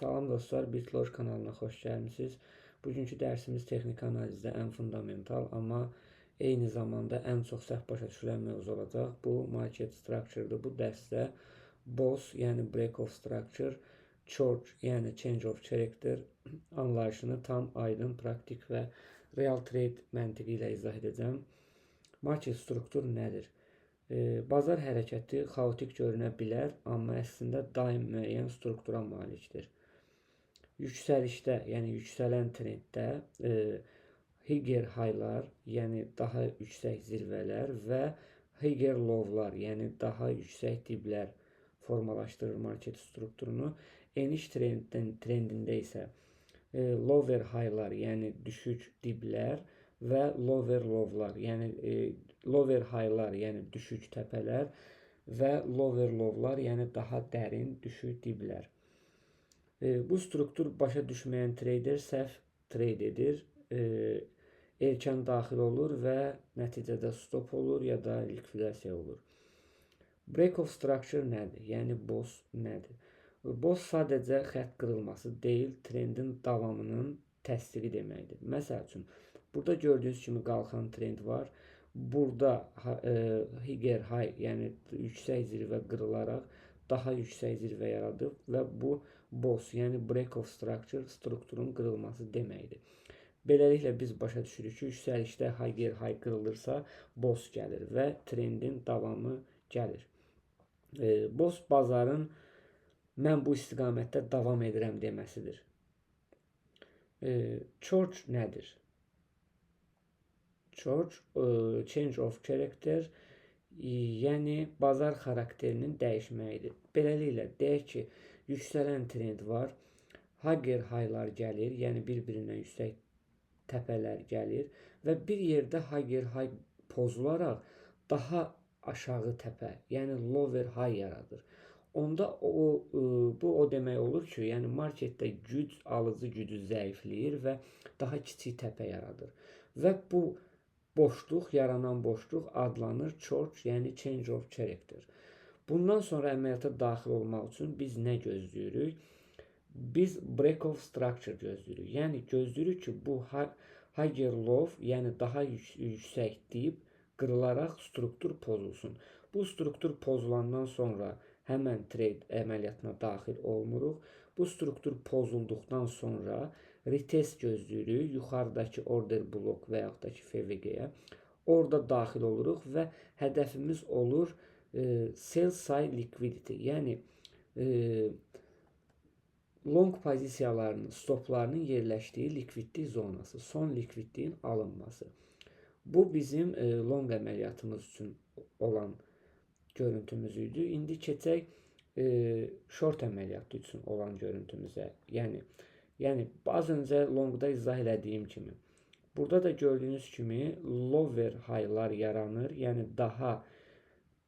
Salam dostlar, BitLoji kanalına xoş gəlmisiniz. Bugünkü dərsimiz texniki analizdə ən fundamental, amma eyni zamanda ən çox səhv başa düşülən mövzu olacaq. Bu market structure-dır. Bu dərsdə BOS, yəni break of structure, church, yəni change of character anlayışını tam, aydın, praktik və real trade məntiqi ilə izah edəcəm. Market struktur nədir? Bazar hərəkəti xaotik görünə bilər, amma əslində daim müəyyən struktura malikdir. Yüksəlişdə, yəni yüksələn trenddə higher highlar, yəni daha yüksək zirvələr və higher lowlar, yəni daha yüksək diblər formalaşdırır market strukturunu. Eniş trendində isə lower highlar, yəni düşük diblər və lower lowlar, yəni lower highlar, yəni düşük təpələr və lower lowlar, yəni daha dərin düşük diblər. Bu struktur başa düşməyən trader səhv trade edir, erkən daxil olur və nəticədə stop olur ya da likvidasiya olur. Break of structure nədir? Yəni BOS nədir? BOS sadəcə xətt qırılması deyil, trendin davamının təsdiqi deməkdir. Məsəl üçün, burada gördüyünüz kimi qalxan trend var. Burada higher high, yəni yüksək zirvə qırılaraq daha yüksək zirvə yaradıb və bu BOS, yəni break of structure, strukturun qırılması deməkdir. Beləliklə biz başa düşürük ki, yüksəlişdə higher high qırılırsa BOS gəlir və trendin davamı gəlir. BOS bazarın mən bu istiqamətdə davam edirəm deməsidir. Church nədir? Church, change of character, yəni bazar xarakterinin dəyişməyidir. Beləliklə, deyək ki, yüksələn trend var, higher highlar gəlir, yəni bir-birindən yüksək təpələr gəlir və bir yerdə higher high pozularaq daha aşağı təpə, yəni lower high yaradır. Onda bu o demək olur ki, yəni marketdə alıcı gücü zəifləyir və daha kiçik təpə yaradır. Və bu boşluq, yaranan boşluq adlanır church, yəni change of character. Bundan sonra əməliyyata daxil olmaq üçün biz nə gözləyirik? Biz break of structure gözləyirik. Yəni gözləyirik ki, bu higher low, yəni daha yüksək dib qırılaraq struktur pozulsun. Bu struktur pozulandan sonra həmən trade əməliyyatına daxil olmuruq. Bu struktur pozulduqdan sonra retest gözləyirik, yuxarıdakı order blok və yaxud da ki FVG-yə. Orada daxil oluruq və hədəfimiz olur sell side liquidity, yəni long pozisiyalarının, stoplarının yerləşdiyi likvidlik zonası, son likvidliyin alınması. Bu bizim long əməliyyatımız üçün olan görüntümüz idi. İndi keçək short əməliyyatı üçün olan görüntümüzə. Yəni az öncə longda izah elədiyim kimi. Burada da gördüyünüz kimi lower highlar yaranır, yəni daha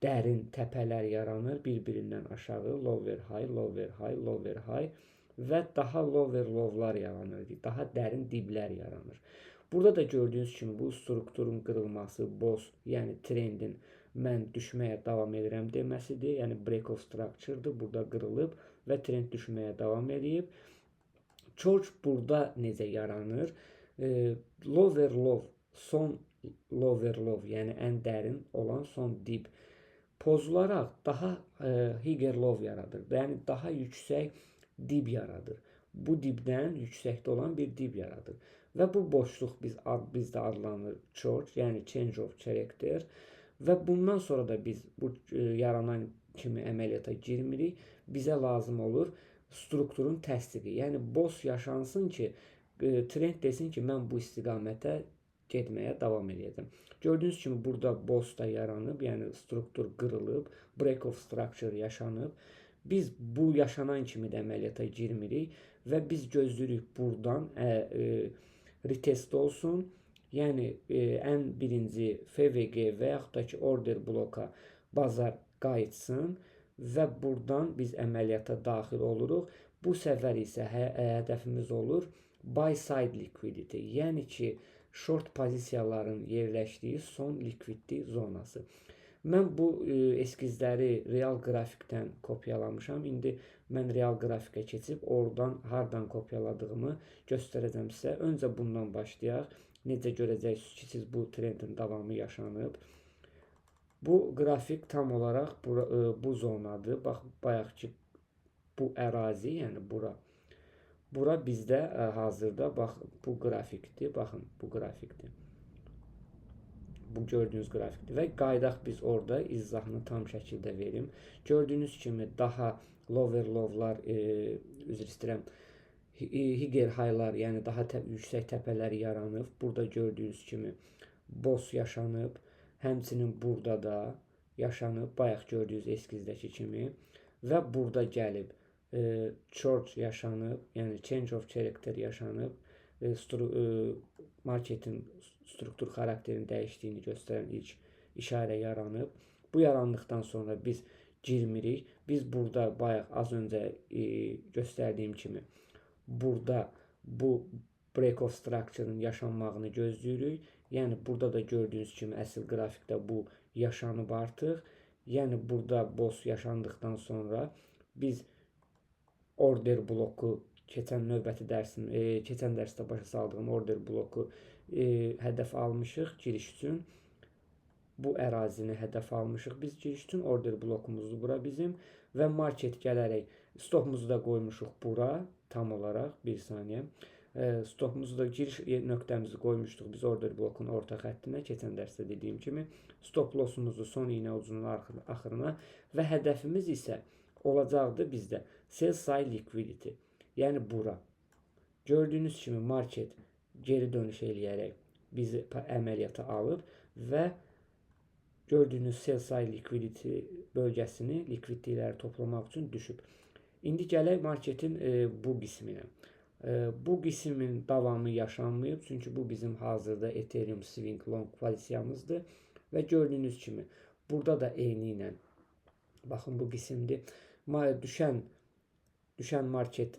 dərin təpələr yaranır, bir-birindən aşağı lower high, lower high, lower high və daha lower lowlar yaranır, daha dərin diblər yaranır. Burada da gördüyünüz kimi bu strukturun qırılması, BOS, yəni trendin mən düşməyə davam edirəm deməsidir. Yəni break of structure-dır, burada qırılıb və trend düşməyə davam edib. Church burada necə yaranır? Lower low, son lower low, yəni ən dərin olan son dib pozularaq daha higher low yaradır. Yəni daha yüksək dib yaradır. Bu dibdən yüksəkdə olan bir dib yaradır. Və bu boşluq bizdə adlanır church, yəni change of character. Və bundan sonra da biz bu yaranan kimi əməliyyata girmirik. Bizə lazım olur strukturun təsdiqi. Yəni BOS yaşansın ki, trend desin ki, mən bu istiqamətə getməyə davam edəcəm. Gördüyünüz kimi burada BOS da yaranıb, yəni struktur qırılıb, break of structure yaşanıb. Biz bu yaşanan kimi də əməliyyata girmirik və biz gözləyirik buradan retest olsun. Yəni ən birinci FVG və yaxud da ki order bloka bazar qayıtsın və buradan biz əməliyyata daxil oluruq. Bu səfər isə hədəfimiz olur buy side liquidity, yəni ki short pozisiyaların yerləşdiyi son likvidlik zonası. Mən bu eskizləri real qrafikdən kopyalamışam. İndi mən real qrafikə keçib oradan hardan kopyaladığımı göstərəcəm sizə. Öncə bundan başlayaq. Necə görəcəksiniz ki, siz bu trendin davamı yaşanıb. Bu qrafik tam olaraq bu zonadır. Bax, bayaqki bu ərazi, yəni bura. Bura bizdə hazırda bax bu qrafikdir. Baxın, bu qrafikdir. Bu gördüyünüz qrafikdir və qaydaq biz orada izahını tam şəkildə verim. Gördüyünüz kimi daha lower low'lar, üzr istəyirəm, higher high'lar, yəni daha yüksək təpələr yaranıb. Burada gördüyünüz kimi boss yaşanıb. Həmçinin burada da yaşanıb, bayaq gördüyünüz eskizdəki kimi və burada gəlib church yaşanıb, yəni change of character yaşanıb. Marketin struktur xarakterini dəyişdiyini göstərən ilk işarə yaranıb. Bu yarandıqdan sonra biz girmirik. Biz burada bayaq az öncə göstərdiyim kimi burada bu break of structure-ın yaşanmağını gözləyirik. Yəni burada da gördüyünüz kimi əsl qrafikdə bu yaşanıb artıq. Yəni burada boss yaşandıqdan sonra biz order bloku keçən dərsdə başa saldığım order bloku hədəf almışıq giriş üçün. Bu ərazini hədəf almışıq biz giriş üçün. Order blokumuzdur bura bizim və market gələrək stopumuzu da qoymuşuq bura tam olaraq. Bir saniyə. Stopumuzu da giriş nöqtəmizi qoymuşduq biz order blokun orta xəttinə keçən dərsdə dediyim kimi. Stop lossumuzu son iynə ucunun axırına və hədəfimiz isə olacaqdı bizdə sell side liquidity. Yəni bura. Gördüyünüz kimi market geri dönüş eləyərək bizi əməliyyata alıb və gördüyünüz sell side liquidity bölgəsini likvidlikləri toplamaq üçün düşüb. İndi gələk marketin bu qisminə. Bu qismin davamı yaşanmayıb, çünki bu bizim hazırda Ethereum swing long pozisiyamızdır və gördüyünüz kimi burada da eyni ilə baxın bu qismdir. Düşən market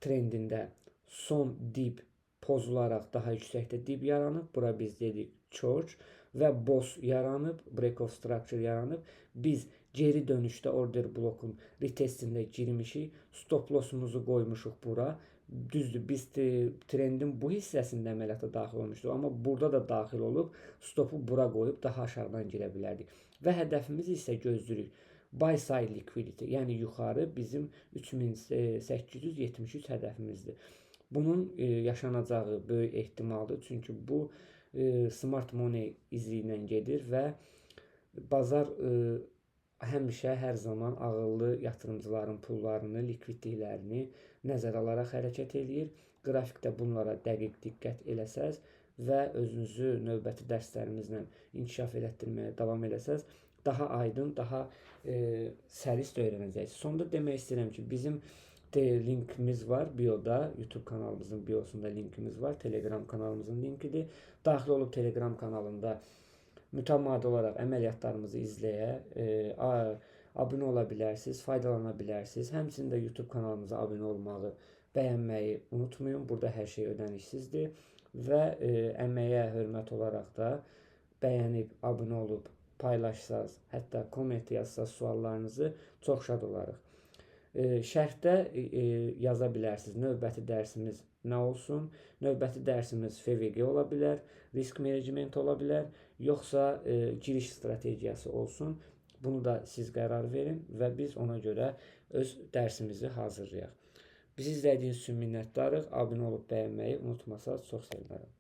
trendində son dip pozularaq daha yüksəkdə dip yaranıb. Bura biz dedik church və boss yaranıb, break of structure yaranıb. Biz geri dönüşdə order blokun retestində girmişik. Stop lossumuzu qoymuşuq bura. Düzdür, biz trendin bu hissəsində əməliyyata daxil olmuşduq, amma burada da daxil olub stopu bura qoyub daha aşağıdan girə bilərdik. Və hədəfimiz isə gözləyirik buy side liquidity, yəni yuxarı bizim 3873 hədəfimizdir. Bunun yaşanacağı böyük ehtimaldır, çünki bu smart money izi ilə gedir və bazar həmişə hər zaman ağıllı yatırımcıların pullarını, likvidliklərini nəzərə alaraq hərəkət eləyir. Qrafikdə bunlara dəqiq diqqət eləsəz və özünüzü növbəti dərslərimizlə inkişaf elətdirməyə davam eləsəz, daha aydın, daha səlis öyrənəcəksiniz. Sonda demək istəyirəm ki, bizim linkimiz var bioda, YouTube kanalımızın biosunda linkimiz var, Telegram kanalımızın linkidir. Daxil olub Telegram kanalında mütəmadi olaraq əməliyyatlarımızı izləyə, abunə ola bilərsiniz, faydalana bilərsiniz. Həmçinin də YouTube kanalımıza abunə olmağı, bəyənməyi unutmayın. Burada hər şey ödənişsizdir və əməyə hörmət olaraq da bəyənib, abunə olub, paylaşsaz, hətta komment yazsaz suallarınızı çox şad olarıq. Şərhdə yaza bilərsiniz. Növbəti dərsimiz nə olsun? Növbəti dərsimiz FVG ola bilər, risk menecmenti ola bilər, yoxsa giriş strategiyası olsun. Bunu da siz qərar verin və biz ona görə öz dərsimizi hazırlayaq. Bizi izlədiyiniz üçün minnətdarıq. Abunə olub bəyənməyi unutmasaq çox sevinərəm.